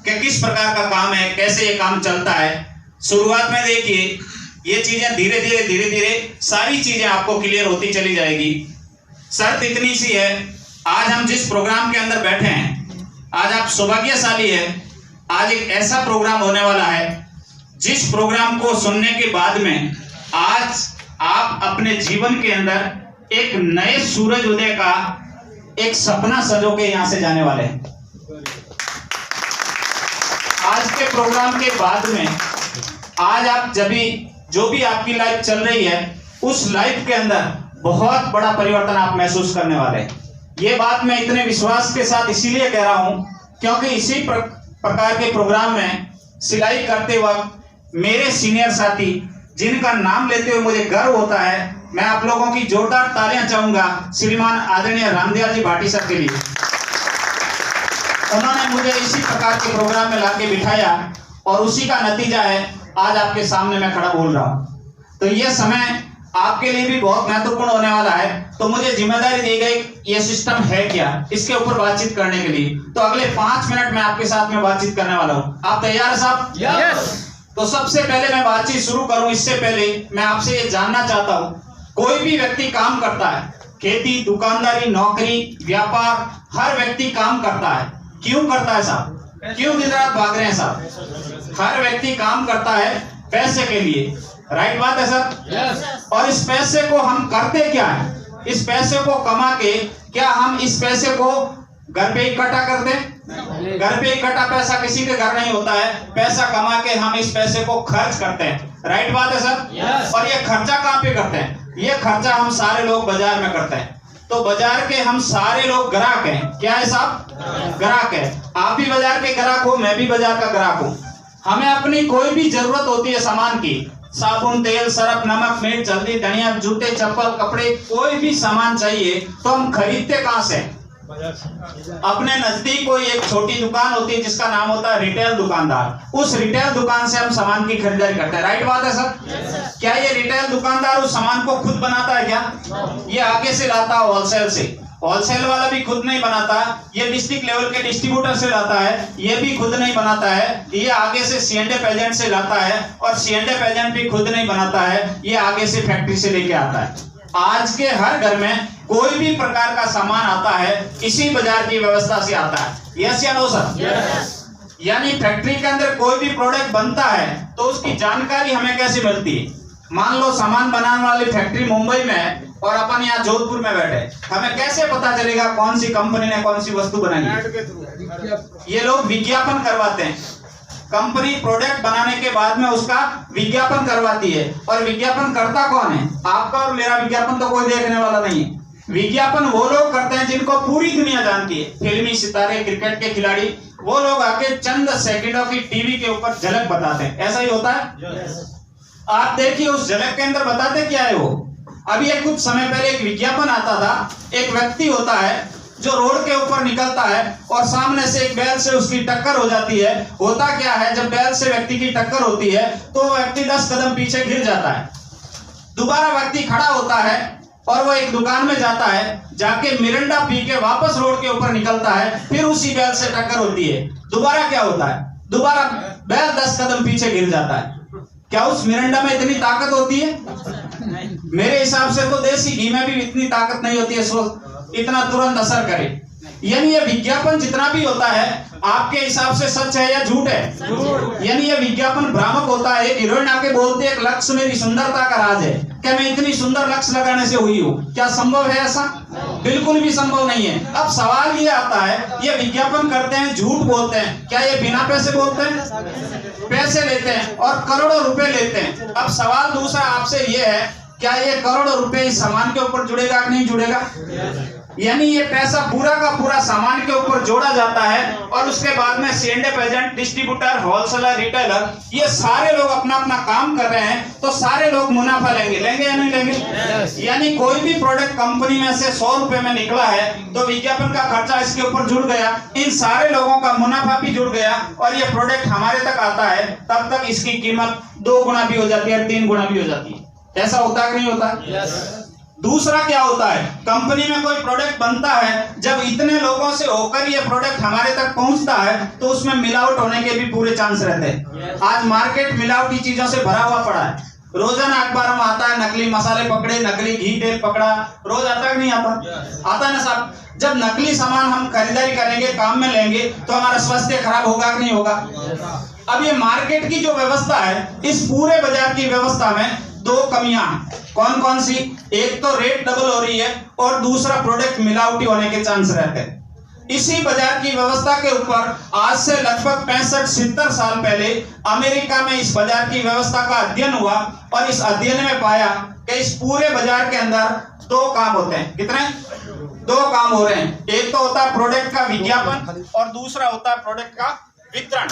कि किस प्रकार का काम है, कैसे ये काम चलता है। शुरुआत में देखिए ये चीजें धीरे धीरे सारी चीजें आपको क्लियर होती चली जाएगी। शर्त इतनी सी है, आज हम जिस प्रोग्राम के अंदर बैठे हैं, आज आप सौभाग्यशाली है। आज एक ऐसा प्रोग्राम होने वाला है जिस प्रोग्राम को सुनने के बाद में आज आप अपने जीवन के अंदर एक नए सूरज उदय का एक सपना सजो के यहां से जाने वाले हैं। आज के प्रोग्राम के बाद में आज आप जो भी आपकी लाइफ चल रही है, उस लाइफ के अंदर बहुत बड़ा परिवर्तन आप महसूस करने वाले हैं। ये बात मैं इतने विश्वास के साथ इसीलिए कह रहा हूं क्योंकि इसी प्रकार के प्रोग्राम में सिलाई करते वक्त मेरे सीनियर साथी जिनका नाम लेते हुए मुझे गर्व होता है, मैं आप लोगों की जोरदार तालियां चाहूंगा श्रीमान आदरणीय रामदयाल जी भाटी सर के लिए। उन्होंने मुझे इसी प्रकार के प्रोग्राम में लाके बिठाया और उसी का नतीजा है आज आपके सामने मैं खड़ा बोल रहा हूं। तो यह समय आपके लिए भी बहुत महत्वपूर्ण होने वाला है। तो मुझे जिम्मेदारी दी गई, ये सिस्टम है क्या, इसके ऊपर बातचीत करने के लिए। तो अगले 5 मिनट में आपके साथ में बातचीत करने वाला हूं। आप तैयार हैं साहब? यस। तो सबसे पहले मैं बातचीत शुरू करूं इससे पहले मैं आपसे ये जानना चाहता हूं, कोई भी व्यक्ति काम करता है, खेती, दुकानदारी, नौकरी, व्यापार, हर व्यक्ति काम करता है। क्यों करता है साहब? क्यों दिन रात भाग रहे हैं साहब? हर व्यक्ति काम करता है पैसे के लिए, राइट बात है सर? यस। और इस पैसे को हम करते क्या है? इस पैसे को कमा के क्या हम इस पैसे को घर पे इकट्ठा कर दें? घर पे इकट्ठा पैसा किसी के घर नहीं होता है। पैसा कमा के हम इस पैसे को खर्च करते हैं, राइट बात है सर? यस। और ये खर्चा कहाँ पे करते हैं? ये खर्चा हम सारे लोग बाजार में करते हैं। तो बाजार के हम सारे लोग ग्राहक हैं। क्या है साहब? ग्राहक है। आप भी बाजार के ग्राहक हो, मैं भी बाजार का ग्राहक हूँ। हमें अपनी कोई भी जरूरत होती है सामान की, साबुन, तेल, सरफ, नमक, मिर्च, हल्दी, धनिया, जूते, चप्पल, कपड़े, कोई भी सामान चाहिए तो हम खरीदते कहाँ से? अपने नजदीक कोई एक छोटी दुकान होती है जिसका नाम होता है रिटेल दुकानदार। उस रिटेल दुकान से हम सामान की खरीदारी करते हैं, राइट बात है सर? क्या ये रिटेल दुकानदार उस सामान को खुद बनाता है क्या? ये आगे से लाता है होलसेल से। होलसेल वाला भी खुद नहीं बनाता, ये डिस्ट्रिक्ट लेवल के डिस्ट्रीब्यूटर से लाता है, ये भी खुद नहीं बनाता है। ये आगे से C&F एजेंट से लाता है और C&F एजेंट भी खुद नहीं बनाता है, ये आगे से फैक्ट्री से लेके आता है। आज के हर घर में कोई भी प्रकार का सामान आता है इसी बाजार की व्यवस्था से आता है। यस या नो सर? यस। यानी फैक्ट्री के अंदर कोई भी प्रोडक्ट बनता है तो उसकी जानकारी हमें कैसे मिलती है? मान लो सामान बनाने वाली फैक्ट्री मुंबई में है और अपन यहाँ जोधपुर में बैठे, हमें कैसे पता चलेगा कौन सी कंपनी ने कौन सी वस्तु बनाई है? ये लोग विज्ञापन करवाते हैं। कंपनी प्रोडक्ट बनाने के बाद में उसका विज्ञापन करवाती है। और विज्ञापन करता कौन है? आपका और मेरा विज्ञापन तो कोई देखने वाला नहीं है। विज्ञापन वो लोग करते हैं जिनको पूरी दुनिया जानती है। फिल्मी सितारे, क्रिकेट के खिलाड़ी, वो लोग आके चंद सेकंडों की टीवी के ऊपर झलक बताते हैं। ऐसा ही होता है? आप देखिए उस झलक के अंदर बताते क्या है वो। अभी एक कुछ समय पहले एक विज्ञापन आता था, एक व्यक्ति होता है जो रोड के ऊपर निकलता है और सामने से एक बैल से उसकी टक्कर हो जाती है। होता क्या है, जब बैल से व्यक्ति की टक्कर होती है तो व्यक्ति 10 कदम पीछे गिर जाता है। दोबारा व्यक्ति खड़ा होता है और वो एक दुकान में जाता है, जाके मिरिंडा पी के वापस रोड के ऊपर निकलता है, फिर उसी बैल से टक्कर होती है। दोबारा क्या होता है? दोबारा बैल 10 कदम पीछे गिर जाता है। क्या उस मिरिंडा में इतनी ताकत होती है? मेरे हिसाब से तो देसी घी में भी इतनी ताकत नहीं होती है सो इतना तुरंत असर करे। यानी ये विज्ञापन जितना भी होता है आपके हिसाब से सच है या झूठ है? यानी ये विज्ञापन भ्रामक होता है। एक हीरोइन आके बोलती है एक लक्ष्य मेरी सुंदरता का राज है, क्या मैं इतनी सुंदर लक्ष्य लगाने से हुई हूँ? क्या संभव है ऐसा? बिल्कुल भी संभव नहीं है। अब सवाल ये आता है, ये विज्ञापन करते हैं, झूठ बोलते हैं, क्या ये बिना पैसे बोलते हैं? पैसे लेते हैं और करोड़ों रुपए लेते हैं। अब सवाल दूसरा आपसे ये है, क्या ये करोड़ों रुपए इस सामान के ऊपर जुड़ेगा कि नहीं जुड़ेगा? यानी ये पैसा पूरा का पूरा सामान के ऊपर जोड़ा जाता है और उसके बाद में C&F agent, distributor, wholesaler, retailer, ये सारे लोग अपना अपना काम कर रहे हैं तो सारे लोग मुनाफा लेंगे या नहीं लेंगे? यानी कोई भी प्रोडक्ट कंपनी में से 100 रुपए में निकला है तो विज्ञापन का खर्चा इसके ऊपर जुड़ गया, इन सारे लोगों का मुनाफा भी जुड़ गया और ये प्रोडक्ट हमारे तक आता है, तब तक इसकी कीमत 2 गुना भी हो जाती है, 3 गुना भी हो जाती है। ऐसा होता है कि नहीं होता? दूसरा क्या होता है, कंपनी में कोई प्रोडक्ट बनता है, जब इतने लोगों से होकर ये प्रोडक्ट हमारे तक पहुंचता है तो उसमें मिलावट होने के भी पूरे चांस रहते हैं। आज मार्केट मिलावटी चीजों से भरा हुआ पड़ा है। रोजाना अखबारों में आता है नकली मसाले पकड़े, नकली घी तेल पकड़ा, रोज आता है नहीं आता? आता है ना साहब। जब नकली सामान हम खरीदारी करेंगे, काम में लेंगे, तो हमारा स्वास्थ्य खराब होगा कि नहीं होगा? अब ये मार्केट की जो व्यवस्था है, इस पूरे बाजार की व्यवस्था में दो कमियां हैं। कौन कौन सी? एक तो रेट डबल हो रही है और दूसरा प्रोडक्ट मिलावटी होने के चांस रहते हैं। इसी बाजार की व्यवस्था के ऊपर आज से लगभग 65-70 साल पहले अमेरिका में इस बाजार की व्यवस्था का अध्ययन हुआ और इस अध्ययन में पाया कि इस पूरे बाजार के अंदर दो काम होते हैं। कितने? दो काम हो रहे हैं। एक तो होता है प्रोडक्ट का विज्ञापन और दूसरा होता है प्रोडक्ट का वितरण।